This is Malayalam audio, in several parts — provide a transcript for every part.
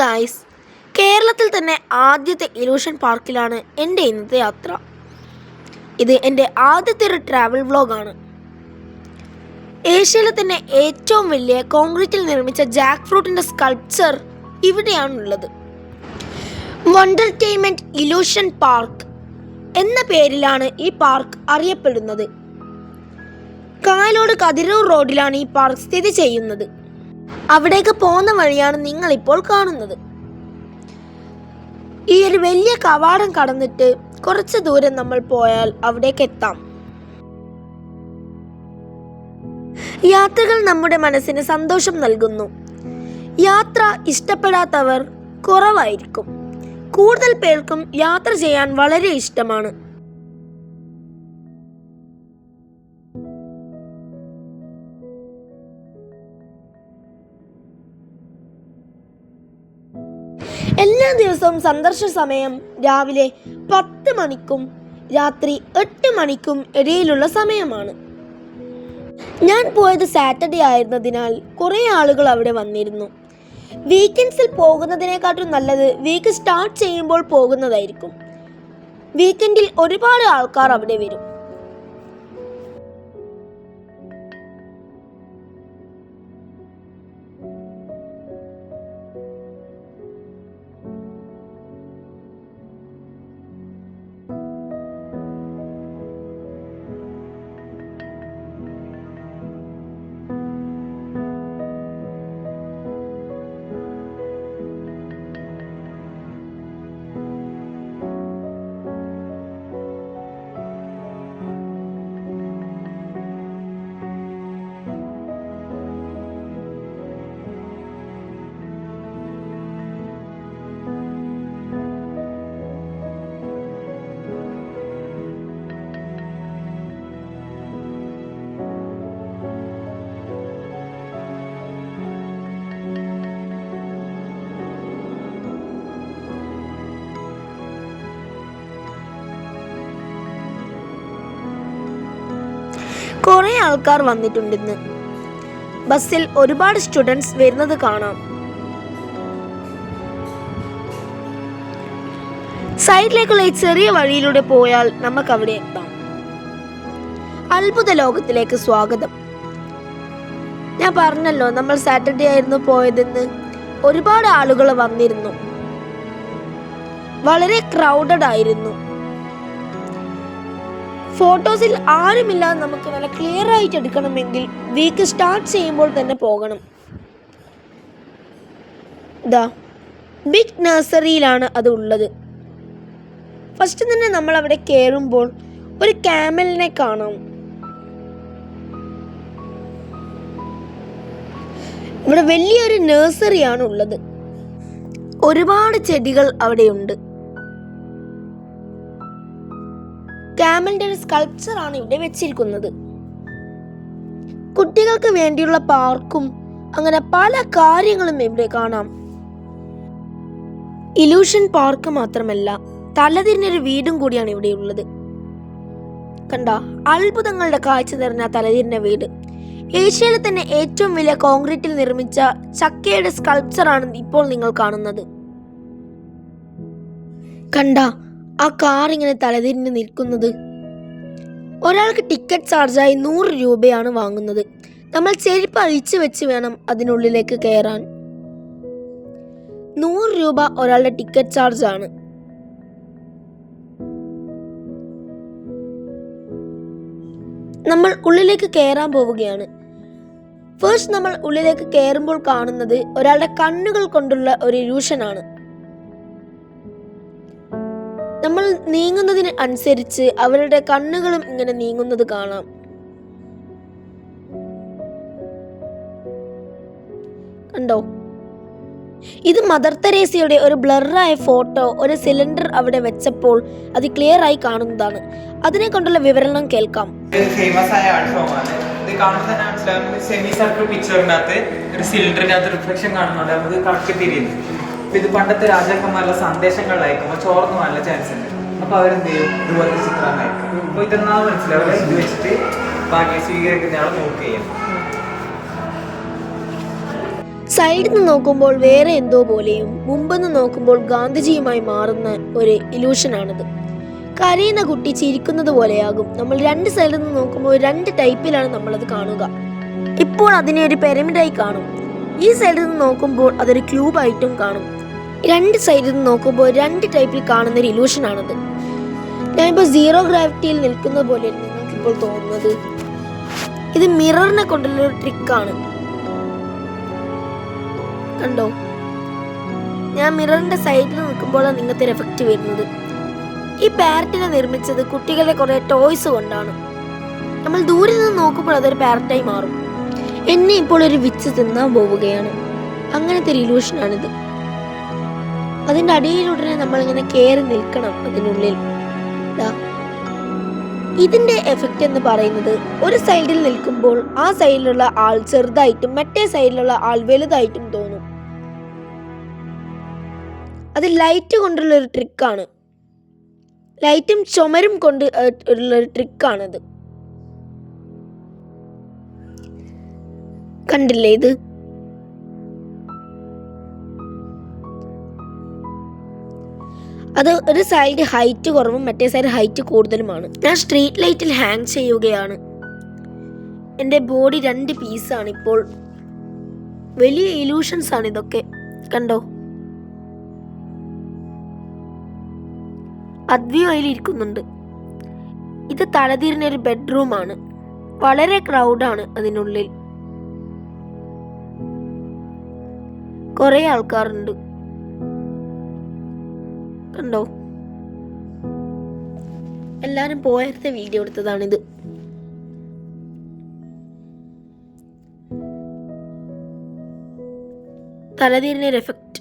ഗായ്സ്, കേരളത്തിൽ തന്നെ ആദ്യത്തെ ഇലൂഷൻ പാർക്കിലാണ് എൻ്റെ ഇന്നത്തെ യാത്ര. ഇത് എൻ്റെ ആദ്യത്തെ ഒരു ട്രാവൽ വ്ളോഗാണ്. ഏഷ്യയിലെ തന്നെ ഏറ്റവും വലിയ കോൺക്രീറ്റിൽ നിർമ്മിച്ച ജാക്ക് ഫ്രൂട്ടിൻ്റെ സ്കൾപ്ചർ ഇവിടെയാണുള്ളത്. വണ്ടർടൈൻമെൻറ്റ് ഇലൂഷൻ പാർക്ക് എന്ന പേരിലാണ് ഈ പാർക്ക് അറിയപ്പെടുന്നത്. കായലോട് കതിരൂർ റോഡിലാണ് ഈ പാർക്ക് സ്ഥിതി ചെയ്യുന്നത്. അവിടേക്ക് പോകുന്ന വഴിയാണ് നിങ്ങളിപ്പോൾ കാണുന്നത്. ഈ ഒരു വലിയ കവാടം കടന്നിട്ട് കുറച്ച് ദൂരം നമ്മൾ പോയാൽ അവിടേക്ക് എത്താം. യാത്രകൾ നമ്മുടെ മനസ്സിന് സന്തോഷം നൽകുന്നു. യാത്ര ഇഷ്ടപ്പെടാത്തവർ കുറവായിരിക്കും. കൂടുതൽ പേർക്കും യാത്ര ചെയ്യാൻ വളരെ ഇഷ്ടമാണ്. എല്ലാ ദിവസവും സന്ദർശന സമയം രാവിലെ 10 മണിക്കും രാത്രി 8 മണിക്കും ഇടയിലുള്ള സമയമാണ്. ഞാൻ പോയത് സാറ്റർഡേ ആയിരുന്നതിനാൽ കുറേ ആളുകൾ അവിടെ വന്നിരുന്നു. വീക്കെൻഡ്സിൽ പോകുന്നതിനെക്കാട്ടും നല്ലത് വീക്ക് സ്റ്റാർട്ട് ചെയ്യുമ്പോൾ പോകുന്നതായിരിക്കും. വീക്കെൻഡിൽ ഒരുപാട് ആൾക്കാർ അവിടെ വരും. കുറേ ആൾക്കാർ വന്നിട്ടുണ്ടെന്ന്. ബസ്സിൽ ഒരുപാട് സ്റ്റുഡൻസ് വരുന്നത് കാണാം. സൈഡിലേക്കുള്ള ഈ ചെറിയ വഴിയിലൂടെ പോയാൽ നമുക്ക് അവിടെ എത്താം. അത്ഭുത ലോകത്തിലേക്ക് സ്വാഗതം. ഞാൻ പറഞ്ഞല്ലോ, നമ്മൾ സാറ്റർഡേ ആയിരുന്നു പോയതെന്ന്. ഒരുപാട് ആളുകൾ വന്നിരുന്നു. വളരെ ക്രൗഡഡ് ആയിരുന്നു. ഫോട്ടോസിൽ ആരുമില്ലാതെ നമുക്ക് നല്ല ക്ലിയർ ആയിട്ട് എടുക്കണമെങ്കിൽ വീക്ക് സ്റ്റാർട്ട് ചെയ്യുമ്പോൾ തന്നെ പോകണം. ബിഗ് നഴ്സറിയിലാണ് അത് ഉള്ളത്. ഫസ്റ്റ് തന്നെ നമ്മൾ അവിടെ കയറുമ്പോൾ ഒരു ക്യാമലിനെ കാണാം. ഇവിടെ വലിയൊരു നഴ്സറിയാണ് ഉള്ളത്. ഒരുപാട് ചെടികൾ അവിടെയുണ്ട്. ക്യാമലിന്റെ ഒരു സ്കൾപ്ചർ ആണ് ഇവിടെ വെച്ചിരിക്കുന്നത്. കുട്ടികൾക്ക് വേണ്ടിയുള്ള പാർക്കും അങ്ങനെ പല കാര്യങ്ങളും ഇവിടെ കാണാം. ഇലൂഷൻ പാർക്ക് മാത്രമല്ല, തലതിരിഞ്ഞൊരു വീടും കൂടിയാണ് ഇവിടെ ഉള്ളത്. കണ്ട, അത്ഭുതങ്ങളുടെ കാഴ്ച നിറഞ്ഞ തലതിരിഞ്ഞ വീട്. ഏഷ്യയിലെ തന്നെ ഏറ്റവും വലിയ കോൺക്രീറ്റിൽ നിർമ്മിച്ച ചക്കയുടെ സ്കൾപ്ചർ ആണ് ഇപ്പോൾ നിങ്ങൾ കാണുന്നത്. കണ്ട, ആ കാർ ഇങ്ങനെ തലതിരിഞ്ഞ് നിൽക്കുന്നത്. ഒരാൾക്ക് ടിക്കറ്റ് ചാർജായി 100 രൂപയാണ് വാങ്ങുന്നത്. നമ്മൾ ചെരുപ്പ് അഴിച്ചു വെച്ച് വേണം അതിനുള്ളിലേക്ക് കയറാൻ. 100 രൂപ ഒരാളുടെ ടിക്കറ്റ് ചാർജ് ആണ്. നമ്മൾ ഉള്ളിലേക്ക് കയറാൻ പോവുകയാണ്. ഫസ്റ്റ് നമ്മൾ ഉള്ളിലേക്ക് കയറുമ്പോൾ കാണുന്നത് ഒരാളുടെ കണ്ണുകൾ കൊണ്ടുള്ള ഒരു ഇലൂഷനാണ്. നമ്മൾ നീങ്ങുന്നതിന് അനുസരിച്ച് അവരുടെ കണ്ണുകളും ഇങ്ങനെ നീങ്ങുന്നത് കാണാം. കണ്ടോ? ഇത് മദർ തെരേസയുടെ ഒരു ബ്ലറായ ഫോട്ടോ ഒരു സിലിണ്ടർ അവിടെ വെച്ചപ്പോൾ അത് ക്ലിയർ ആയി കാണുന്നതാണ്. അതിനെ കൊണ്ടുള്ള വിവരണം കേൾക്കാം. ഫേമസ് ആയ ആർട്ട് ഫോമാണ് ഇത്. കാണുമ്പോൾ തന്നെ മനസ്സിലാവും, സെമി സർക്കിൾ പിക്ചറിനകത്ത് ഒരു സിലിണ്ടറിനകത്ത് റിഫ്ലക്ഷൻ കാണുന്നുണ്ട്. നമുക്ക് കറക്റ്റ് തിരിയുന്നു. ഇത് പണ്ടത്തെ രാജാക്കന്മാരുടെ സന്ദേശങ്ങൾ അയക്കുമ്പോൾ ചോർന്നു നല്ല ചാൻസ് ഉണ്ട്. അപ്പൊ അവരെന്ത് ചെയ്യും? ഇതുപോലത്തെ ചിത്രം അയക്കും. അപ്പൊ ഇതെന്നാ മനസ്സിലാവില്ല. ഇത് വെച്ചിട്ട് ബാക്കി സ്വീകരിക്കുന്ന ആൾ നോക്ക് ചെയ്യും. സൈഡിൽ നിന്ന് നോക്കുമ്പോൾ വേറെ എന്തോ പോലെയും മുമ്പെന്ന് നോക്കുമ്പോൾ ഗാന്ധിജിയുമായി മാറുന്ന ഒരു ഇലൂഷനാണിത്. കരയുന്ന കുട്ടി ചിരിക്കുന്നത് പോലെയാകും. നമ്മൾ രണ്ട് സൈഡിൽ നിന്ന് നോക്കുമ്പോൾ രണ്ട് ടൈപ്പിലാണ് നമ്മളത് കാണുക. ഇപ്പോൾ അതിനെ ഒരു പിരമിഡായി കാണും. ഈ സൈഡിൽ നിന്ന് നോക്കുമ്പോൾ അതൊരു ക്യൂബായിട്ടും കാണും. രണ്ട് സൈഡിൽ നിന്ന് നോക്കുമ്പോൾ രണ്ട് ടൈപ്പിൽ കാണുന്ന ഒരു ഇലൂഷനാണിത്. ഞാനിപ്പോൾ സീറോ ഗ്രാവിറ്റിയിൽ നിൽക്കുന്നത് പോലെയാണ് നിങ്ങൾക്കിപ്പോൾ തോന്നുന്നത്. ഇത് മിററിനെ കൊണ്ടുള്ള ഒരു ട്രിക്കാണ്. കണ്ടോ, ഞാൻ മിററിന്റെ സൈഡിൽ നിൽക്കുമ്പോഴാണ് ഇങ്ങനത്തെ ഒരു എഫക്റ്റ് വരുന്നത്. ഈ പാരറ്റിനെ നിർമ്മിച്ചത് കുട്ടികളുടെ കുറെ ടോയ്സ് കൊണ്ടാണ്. നമ്മൾ ദൂരെ നിന്ന് നോക്കുമ്പോൾ അതൊരു പാരറ്റായി മാറും. എന്നെ ഇപ്പോൾ ഒരു വിച്ച് തിന്നാൻ പോവുകയാണ്. അങ്ങനത്തെ ഒരു ഇലൂഷനാണിത്. അതിന്റെ അടിയിലുടനെ നമ്മളിങ്ങനെ കയറി നിൽക്കണം അതിനുള്ളിൽ. ഇതിന്റെ എഫക്റ്റ് എന്ന് പറയുന്നത് ഒരു സൈഡിൽ നിൽക്കുമ്പോൾ ആ സൈഡിലുള്ള ആൾ ചെറുതായിട്ടും മറ്റേ സൈഡിലുള്ള ആൾ വലുതായിട്ടും തോന്നും. അത് ലൈറ്റ് കൊണ്ടുള്ള ഒരു ട്രിക്കാണ്. ലൈറ്റും ചുമരും കൊണ്ട് ഉള്ള ഒരു ട്രിക്കാണത്. കണ്ടില്ലേ ഇത്? അത് ഒരു സൈഡ് ഹൈറ്റ് കുറവും മറ്റേ സൈഡ് ഹൈറ്റ് കൂടുതലുമാണ്. ഞാൻ സ്ട്രീറ്റ് ലൈറ്റിൽ ഹാങ് ചെയ്യുകയാണ്. എൻ്റെ ബോഡി 2 പീസാണ് ഇപ്പോൾ. വലിയ ഇലൂഷൻസ് ആണ് ഇതൊക്കെ. കണ്ടോ, അദ്വൈ ഇരിക്കുന്നുണ്ട്. ഇത് തലതിരിഞ്ഞൊരു ബെഡ്റൂമാണ്. വളരെ ക്രൗഡാണ് അതിനുള്ളിൽ. കുറെ ആൾക്കാരുണ്ട്. കണ്ടോ, എല്ലാരും പോയത്തെ വീഡിയോ എടുത്തതാണിത്. തലതിരിഞ്ഞൊരു എഫക്റ്റ്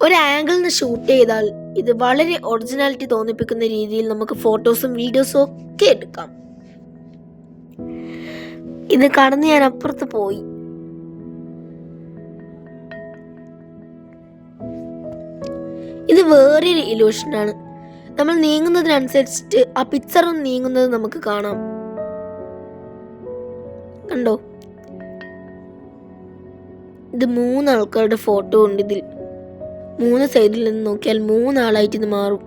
ഒരു ആംഗിളിൽ നിന്ന് ഷൂട്ട് ചെയ്താൽ ഇത് വളരെ ഒറിജിനാലിറ്റി തോന്നിപ്പിക്കുന്ന രീതിയിൽ നമുക്ക് ഫോട്ടോസും വീഡിയോസും ഒക്കെ എടുക്കാം. ഇത് കടന്ന് ഞാൻ അപ്പുറത്ത് പോയി. ഇത് വേറൊരു ഇലൂഷനാണ്. നമ്മൾ നീങ്ങുന്നതിനനുസരിച്ചിട്ട് ആ പിക്ചറും നീങ്ങുന്നത് നമുക്ക് കാണാം. കണ്ടോ, ഇത് 3 ആൾക്കാരുടെ ഫോട്ടോ ഉണ്ട്. ഇതിൽ 3 സൈഡിൽ നിന്ന് നോക്കിയാൽ 3 ആളായിട്ട് ഇത് മാറും.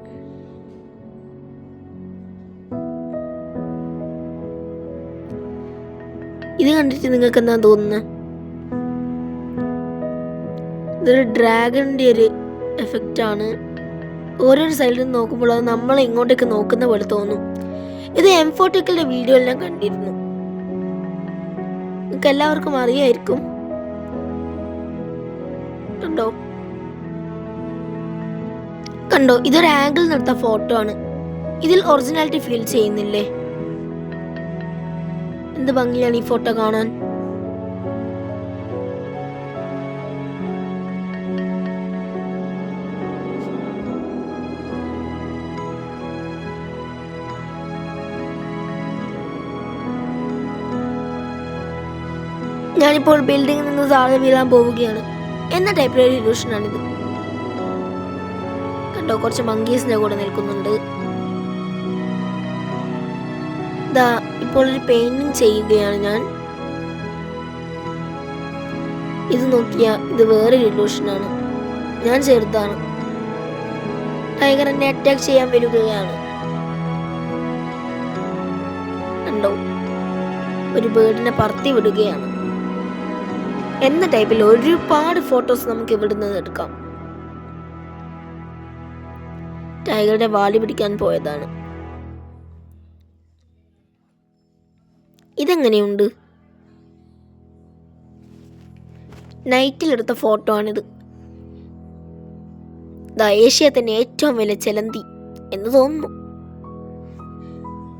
ഇത് കണ്ടിട്ട് നിങ്ങൾക്ക് എന്താ തോന്നുന്നത്? ഇതൊരു ഡ്രാഗണിന്റെ ഒരു എഫക്റ്റ് ആണ്. ഓരോരു സൈഡിൽ നിന്ന് നോക്കുമ്പോൾ അത് നമ്മൾ ഇങ്ങോട്ടേക്ക് നോക്കുന്ന പോലെ തോന്നും. ഇത് M40കളുടെ വീഡിയോ എല്ലാം കണ്ടിരുന്നു. നിങ്ങൾക്ക് എല്ലാവർക്കും അറിയായിരിക്കും. കണ്ടോ കണ്ടോ, ഇതൊരു ആംഗിൾ എടുത്ത ഫോട്ടോ ആണ്. ഇതിൽ ഒറിജിനാലിറ്റി ഫീൽ ചെയ്യുന്നില്ലേ? എന്ത് ഭംഗിയാണ് ഈ ഫോട്ടോ കാണാൻ. ഞാനിപ്പോൾ ബിൽഡിങ്ങിൽ നിന്ന് താഴെ വീഴാൻ പോവുകയാണ് എന്ന ടൈപ്പിലൊരു ഇലൂഷനാണിത്. കണ്ടോ, കുറച്ച് മങ്കീസിന്റെ കൂടെ നിൽക്കുന്നുണ്ട്. ഇതാ ഇപ്പോൾ ഒരു പെയിന്റിങ് ചെയ്യുകയാണ് ഞാൻ. ഇത് നോക്കിയ ഇത് വേറൊരു ഇലൂഷനാണ്. ഞാൻ ചെറുതാണ്. ടൈഗർ എന്നെ അറ്റാക്ക് ചെയ്യാൻ വരികയാണ്. കണ്ടോ, ഒരു ബേർഡിനെ പറത്തി വിടുകയാണ് എന്ന ടൈപ്പിൽ ഒരുപാട് ഫോട്ടോസ് നമുക്ക് ഇവിടുന്ന് എടുക്കാം. ടൈഗറുടെ വാലി പിടിക്കാൻ പോയതാണ്. ഇതെങ്ങനെയുണ്ട്? നൈറ്റിലെടുത്ത ഫോട്ടോ ആണിത്. ഏഷ്യ തന്നെ ഏറ്റവും വലിയ ചെലന്തി എന്ന് തോന്നുന്നു.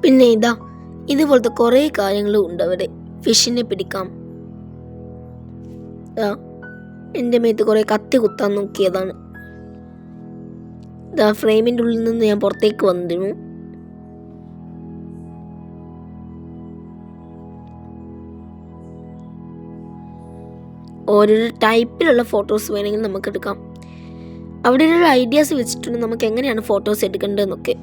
പിന്നെ ഇതുപോലത്തെ കുറെ കാര്യങ്ങളും ഉണ്ട് അവിടെ. ഫിഷിനെ പിടിക്കാം. എൻ്റെ മേത്ത് കുറെ കത്തി കുത്താൻ നോക്കിയതാണ്. ഫ്രെയിമിൻ്റെ ഉള്ളിൽ നിന്ന് ഞാൻ പുറത്തേക്ക് വന്നിരുന്നു. ഓരോരോ ടൈപ്പിലുള്ള ഫോട്ടോസ് വേണമെങ്കിൽ നമുക്ക് എടുക്കാം. അവിടെ ഒരു ഐഡിയാസ് വെച്ചിട്ടുണ്ട് നമുക്ക് എങ്ങനെയാണ് ഫോട്ടോസ് എടുക്കേണ്ടതെന്നൊക്കെ.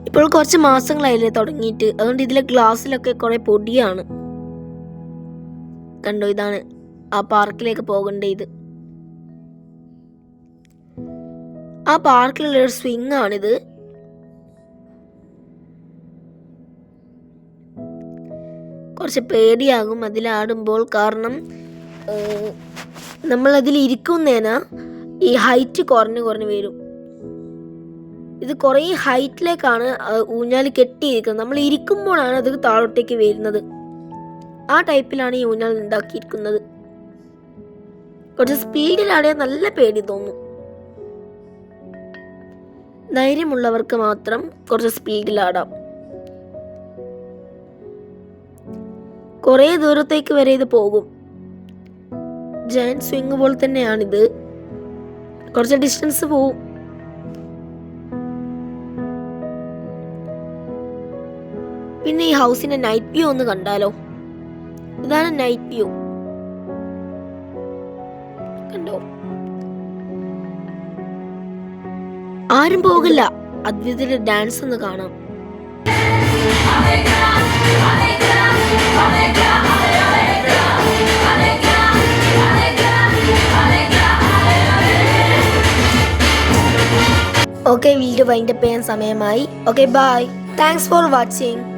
ഇപ്പോൾ കുറച്ച് മാസങ്ങളായില്ലേ തുടങ്ങിയിട്ട്. അതുകൊണ്ട് ഇതിലെ ഗ്ലാസ്സിലൊക്കെ കുറെ പൊടിയാണ്. കണ്ടോ, ഇതാണ് ആ പാർക്കിലേക്ക് പോകേണ്ടത്. ആ പാർക്കിലുള്ള ഒരു സ്വിങ് ആണിത്. കുറച്ച് പേടിയാകും അതിലാടുമ്പോൾ, കാരണം നമ്മൾ അതിൽ ഇരിക്കുന്നേന ഈ ഹൈറ്റ് കുറഞ്ഞു വരും. ഇത് കുറേ ഹൈറ്റിലേക്കാണ് ഊഞ്ഞാൽ കെട്ടിയിരിക്കുന്നത്. നമ്മൾ ഇരിക്കുമ്പോഴാണ് അത് താഴോട്ടേക്ക് വരുന്നത്. ആ ടൈപ്പിലാണ് ഈ ഊഞ്ഞാൽ ഉണ്ടാക്കിയിരിക്കുന്നത്. കുറച്ച് സ്പീഡിലാടിയാൽ നല്ല പേടി തോന്നും. ധൈര്യമുള്ളവർക്ക് മാത്രം കുറച്ച് സ്പീഡിലാടാം. കുറേ ദൂരത്തേക്ക് വരെ ഇത് പോകും. ജയന്റ് സ്വിങ് പോലെ തന്നെയാണിത്. കുറച്ച് ഡിസ്റ്റൻസ് പോവും. പിന്നെ ഈ ഹൗസിന്റെ നൈറ്റ് വ്യൂ ഒന്ന് കണ്ടാലോ? ഇതാണ് നൈറ്റ് വ്യൂ. കണ്ടോ? ആരും പോകില്ല. അദ്വൈതിന്റെ ഡാൻസ് ഒന്ന് കാണാം. ഓക്കെ, വീഡിയോ വൈൻഡപ്പ് ചെയ്യാൻ സമയമായി. Okay, bye. Thanks for watching.